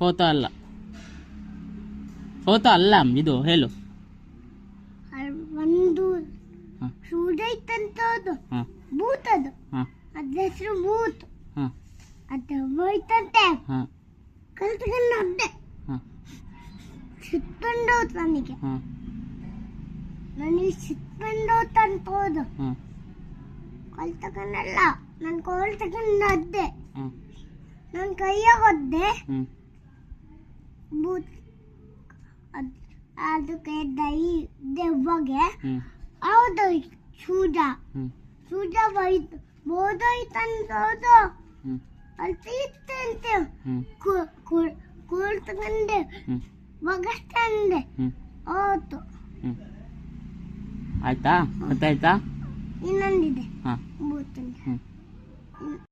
Photo ಅಲ್ಲ, photo ಅಲ್ಲ ಇದು ಹೇಳು. ಒಂದು ಸೂರ್ಯ ಇತ್ತಂತದ್ದು ಭೂತದು, ಅದ್ರ ಹೆಸರು ಭೂತ್. ಅದು ಹೋಯ್ತಂತೆ ಕಲ್ತ್ಕೊಂಡು ಅದ್ದೆ ಸಿಟ್ಕೊಂಡು ಹೋತ್ ನನಗೆ ಸಿಟ್ಕೊಂಡು ಹೋತಂತ ಹೋದು ಕಲ್ತಕೊಂಡಲ್ಲ. ನಾನು ಕೋಲ್ ತಗೊಂಡು ಅದ್ದೆ, ನನ್ನ ಕೈಯಾಗ ಒದ್ದೆ ಭೂತ್. ಅದಕ್ಕೆ ದೆವ್ವಗೆ ಹೌದು ಸೂಜ ಬೋದೋಯ್ತಂತೋದು ಅಲ್ತಿತ್ತಂತೆ ಕೂಳ್ ತಗೊಂಡೆ ಒಗಷ್ಟಂದೆ ಹೋತು. ಆಯ್ತಾ, ಗೊತ್ತಾಯ್ತಾ? ಇನ್ನೊಂದಿದೆ ಭೂತಂದೆ.